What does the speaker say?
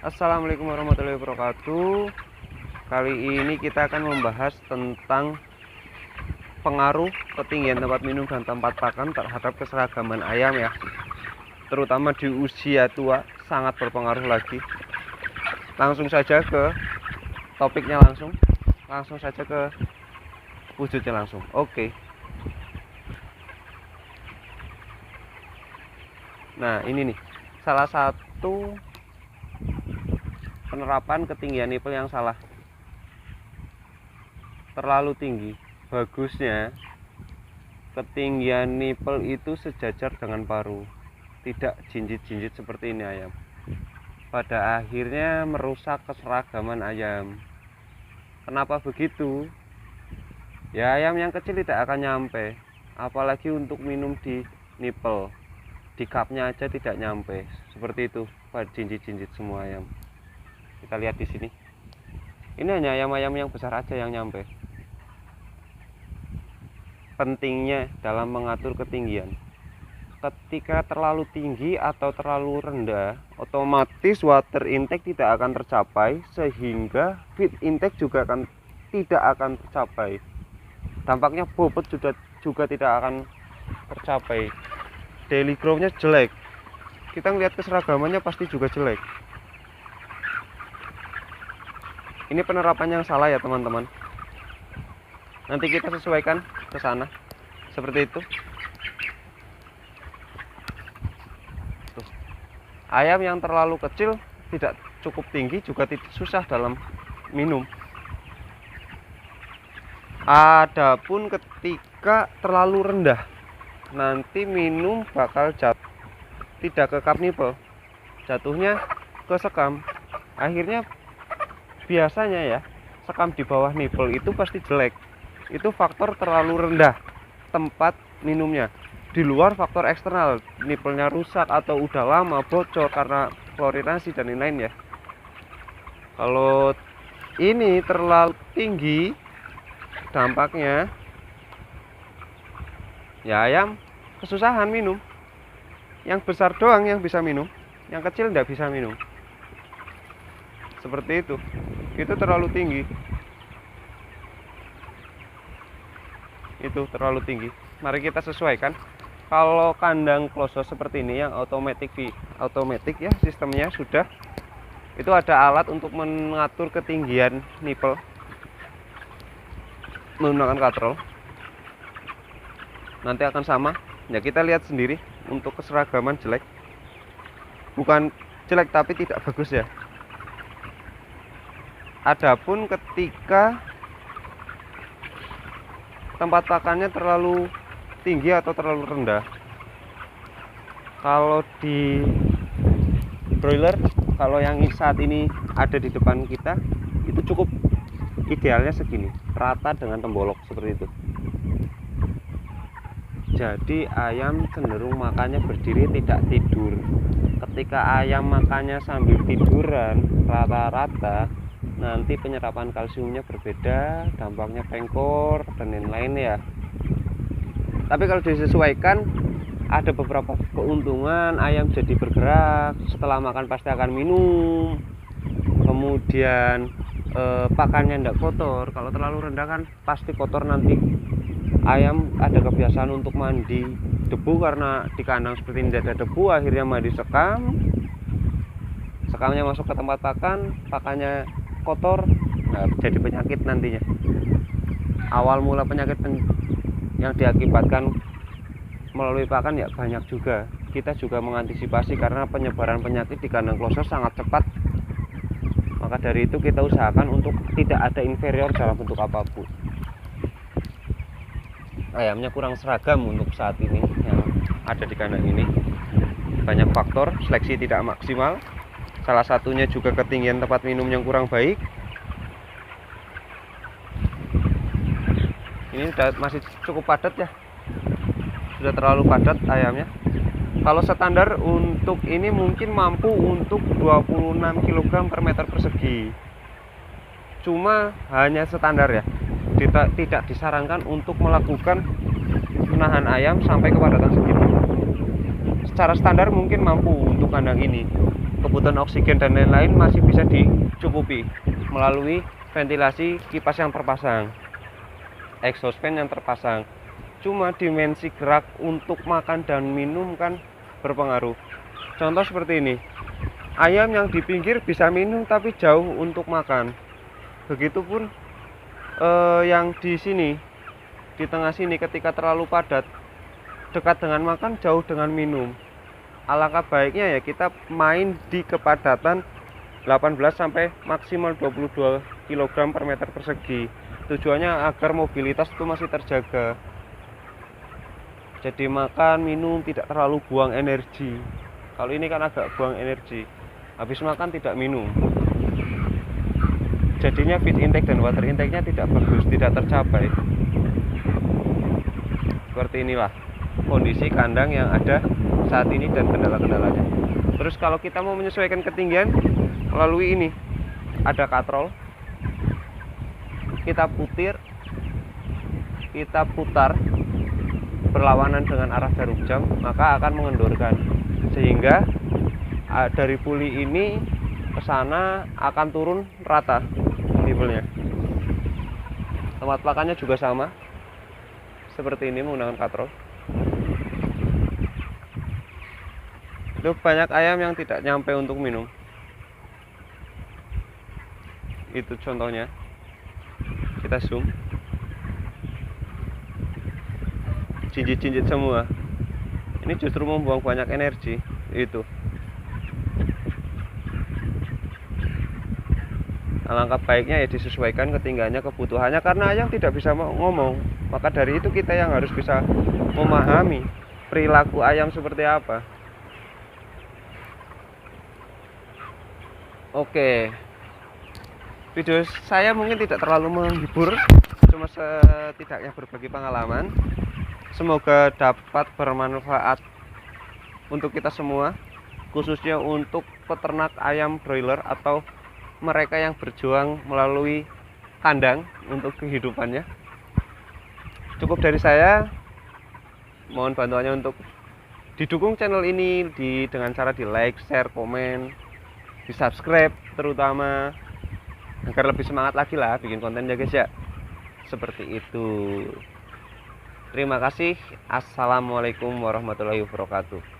Assalamualaikum warahmatullahi wabarakatuh. Kali ini kita akan membahas tentang pengaruh ketinggian tempat minum dan tempat pakan terhadap keseragaman ayam ya. Terutama di usia tua sangat berpengaruh lagi. Langsung saja ke topiknya langsung saja ke wujudnya langsung. Oke. Nah, ini nih salah satu penerapan ketinggian nipel yang salah. Terlalu tinggi. Bagusnya ketinggian nipel itu sejajar dengan paru, tidak jinjit-jinjit seperti ini ayam. Pada akhirnya merusak keseragaman ayam. Kenapa begitu? Ya, ayam yang kecil tidak akan nyampe, apalagi untuk minum di nipel. Di cupnya aja tidak nyampe, seperti itu, pada jinjit-jinjit semua ayam. Kita lihat di sini. Ini hanya ayam-ayam yang besar aja yang nyampe. Pentingnya dalam mengatur ketinggian. Ketika terlalu tinggi atau terlalu rendah, otomatis water intake tidak akan tercapai, sehingga feed intake tidak akan tercapai. Dampaknya bobot juga tidak akan tercapai. Daily growth-nya jelek. Kita ngelihat keseragamannya pasti juga jelek. Ini penerapan yang salah ya teman-teman. Nanti kita sesuaikan ke sana. Seperti itu. Tuh. Ayam yang terlalu kecil tidak cukup tinggi juga susah dalam minum. Adapun ketika terlalu rendah, nanti minum bakal jatuh tidak ke cup nipple, jatuhnya ke sekam. Akhirnya biasanya ya, sekam di bawah nipple itu pasti jelek. Itu faktor terlalu rendah tempat minumnya. Di luar faktor eksternal, nipplenya rusak atau udah lama bocor karena klorinasi dan lain-lain ya. Kalau ini terlalu tinggi, dampaknya ya ayam kesusahan minum. Yang besar doang yang bisa minum, yang kecil tidak bisa minum. Seperti itu. Itu terlalu tinggi. Itu terlalu tinggi. Mari kita sesuaikan. Kalau kandang closed seperti ini yang otomatis ya, sistemnya sudah. Itu ada alat untuk mengatur ketinggian nipple menggunakan katrol. Nanti akan sama. Ya kita lihat sendiri untuk keseragaman jelek. Bukan jelek tapi tidak bagus ya. Adapun ketika tempat pakannya terlalu tinggi atau terlalu rendah. Kalau di broiler, kalau yang saat ini ada di depan kita, itu cukup idealnya segini, rata dengan tembolok seperti itu. Jadi ayam cenderung makannya berdiri, tidak tidur. Ketika ayam makannya sambil tiduran rata-rata, nanti penyerapan kalsiumnya berbeda, dampaknya pengkor dan lain-lain ya. Tapi kalau disesuaikan, ada beberapa keuntungan. Ayam jadi bergerak, setelah makan pasti akan minum. Kemudian pakannya tidak kotor. Kalau terlalu rendah kan pasti kotor nanti. Ayam ada kebiasaan untuk mandi debu karena di kandang seperti ini tidak ada debu, akhirnya mandi sekam. Sekamnya masuk ke tempat pakan, pakannya kotor, nah, jadi penyakit nantinya. Awal mula penyakit yang diakibatkan melalui pakan ya banyak juga. Kita juga mengantisipasi karena penyebaran penyakit di kandang closed sangat cepat. Maka dari itu kita usahakan untuk tidak ada inferior dalam bentuk apapun. Ayamnya kurang seragam untuk saat ini yang ada di kandang ini. Banyak faktor, seleksi tidak maksimal. Salah satunya juga ketinggian tempat minum yang kurang baik. Ini masih cukup padat ya. Sudah terlalu padat ayamnya. Kalau standar untuk ini mungkin mampu untuk 26 kg per meter persegi. Cuma hanya standar ya. Tidak disarankan untuk melakukan menahan ayam sampai kepadatan segitu. Secara standar mungkin mampu untuk kandang ini. kebutuhan oksigen dan lain-lain masih bisa dicukupi melalui ventilasi kipas yang terpasang, exhaust fan yang terpasang. Cuma dimensi gerak untuk makan dan minum kan berpengaruh. Contoh seperti ini, ayam yang di pinggir bisa minum tapi jauh untuk makan. Begitupun yang di sini, di tengah sini, ketika terlalu padat, dekat dengan makan, jauh dengan minum. Alangkah baiknya ya kita main di kepadatan 18 sampai maksimal 22 kg per meter persegi. Tujuannya agar mobilitas itu masih terjaga. Jadi makan, minum, tidak terlalu buang energi. Kalau ini kan agak buang energi. Habis makan tidak minum. Jadinya feed intake dan water intake-nya tidak bagus, tidak tercapai. Seperti inilah kondisi kandang yang ada saat ini dan kendala-kendalanya. Terus kalau kita mau menyesuaikan ketinggian melalui ini, ada katrol. Kita putar berlawanan dengan arah jarum jam, maka akan mengendorkan, sehingga dari puli ini ke sana akan turun rata levelnya. Tempat pakannya juga sama seperti ini menggunakan katrol. Itu banyak ayam yang tidak nyampe untuk minum. Itu contohnya. Kita zoom. Jinjit-jinjit semua. Ini justru membuang banyak energi. Itu. Alangkah baiknya ya disesuaikan ketinggiannya, kebutuhannya, karena ayam tidak bisa ngomong. Maka dari itu kita yang harus bisa memahami perilaku ayam seperti apa. Oke. Video saya mungkin tidak terlalu menghibur, cuma setidaknya berbagi pengalaman. Semoga dapat bermanfaat untuk kita semua, khususnya untuk peternak ayam broiler atau mereka yang berjuang melalui kandang untuk kehidupannya. Cukup dari saya. Mohon bantuannya untuk didukung channel ini dengan cara di like, share, komen, di subscribe terutama, agar lebih semangat lagi lah bikin konten ya guys ya. Seperti itu. Terima kasih. Assalamualaikum warahmatullahi wabarakatuh.